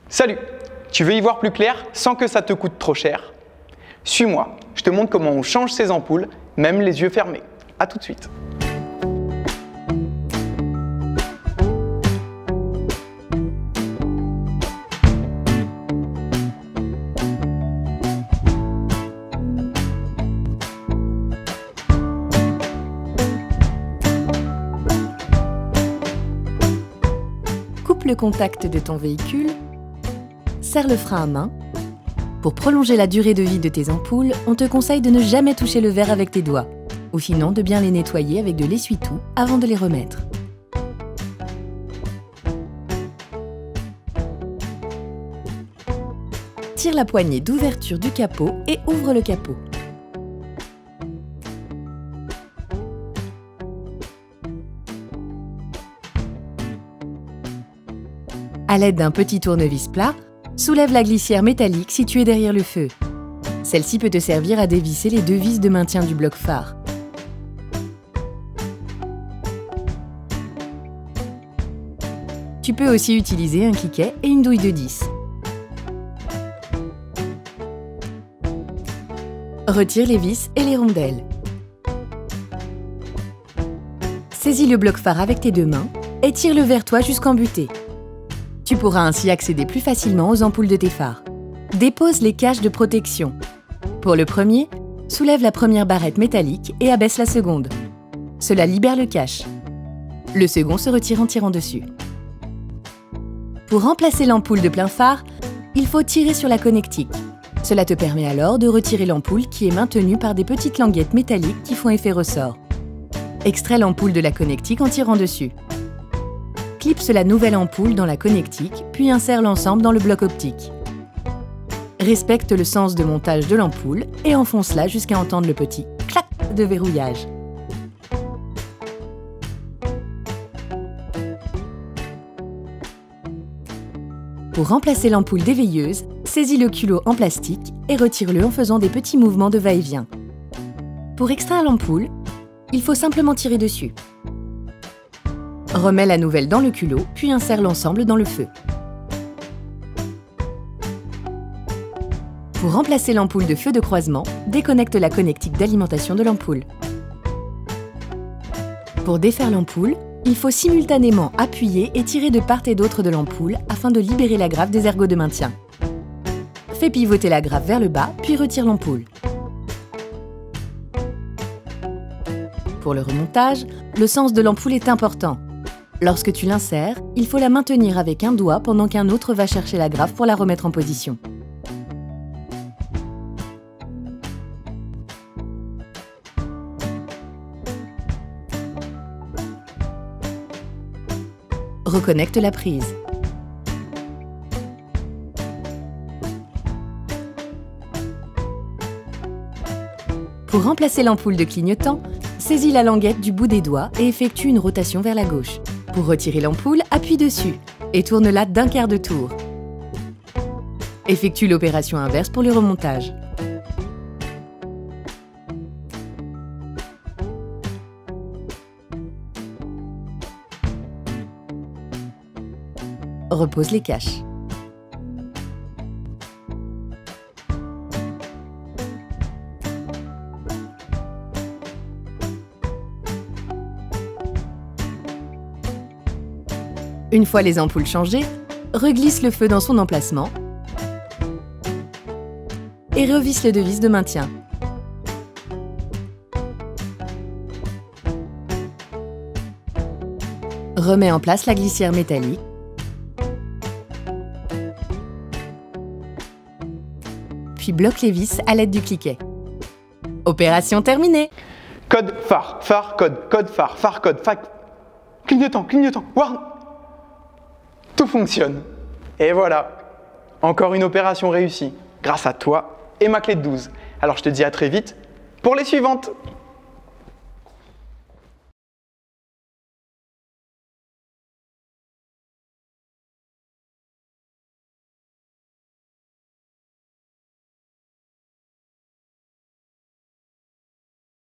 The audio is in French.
Salut! Tu veux y voir plus clair sans que ça te coûte trop cher? Suis-moi, je te montre comment on change ces ampoules, même les yeux fermés. A tout de suite. Coupe le contact de ton véhicule, serre le frein à main. Pour prolonger la durée de vie de tes ampoules, on te conseille de ne jamais toucher le verre avec tes doigts, ou sinon de bien les nettoyer avec de l'essuie-tout avant de les remettre. Tire la poignée d'ouverture du capot et ouvre le capot. À l'aide d'un petit tournevis plat, soulève la glissière métallique située derrière le feu. Celle-ci peut te servir à dévisser les deux vis de maintien du bloc phare. Tu peux aussi utiliser un cliquet et une douille de 10. Retire les vis et les rondelles. Saisis le bloc phare avec tes deux mains et tire-le vers toi jusqu'en butée. Tu pourras ainsi accéder plus facilement aux ampoules de tes phares. Dépose les caches de protection. Pour le premier, soulève la première barrette métallique et abaisse la seconde. Cela libère le cache. Le second se retire en tirant dessus. Pour remplacer l'ampoule de plein phare, il faut tirer sur la connectique. Cela te permet alors de retirer l'ampoule qui est maintenue par des petites languettes métalliques qui font effet ressort. Extrais l'ampoule de la connectique en tirant dessus. Clipse la nouvelle ampoule dans la connectique, puis insère l'ensemble dans le bloc optique. Respecte le sens de montage de l'ampoule et enfonce-la jusqu'à entendre le petit clac de verrouillage. Pour remplacer l'ampoule déveilleuse, saisis le culot en plastique et retire-le en faisant des petits mouvements de va-et-vient. Pour extraire l'ampoule, il faut simplement tirer dessus. Remets la nouvelle dans le culot, puis insère l'ensemble dans le feu. Pour remplacer l'ampoule de feu de croisement, déconnecte la connectique d'alimentation de l'ampoule. Pour défaire l'ampoule, il faut simultanément appuyer et tirer de part et d'autre de l'ampoule afin de libérer la graffe des ergots de maintien. Fais pivoter la graffe vers le bas, puis retire l'ampoule. Pour le remontage, le sens de l'ampoule est important. Lorsque tu l'insères, il faut la maintenir avec un doigt pendant qu'un autre va chercher la graffe pour la remettre en position. Reconnecte la prise. Pour remplacer l'ampoule de clignotant, saisis la languette du bout des doigts et effectue une rotation vers la gauche. Pour retirer l'ampoule, appuie dessus et tourne-la d'un quart de tour. Effectue l'opération inverse pour le remontage. Repose les caches. Une fois les ampoules changées, reglisse le feu dans son emplacement et revisse le devis de maintien. Remets en place la glissière métallique. Puis bloque les vis à l'aide du cliquet. Opération terminée! Code phare, phare, code phare, phare, code, phare. Clignotant, clignotant, warn. Tout fonctionne. Et voilà, encore une opération réussie, grâce à toi et ma clé de 12. Alors je te dis à très vite pour les suivantes.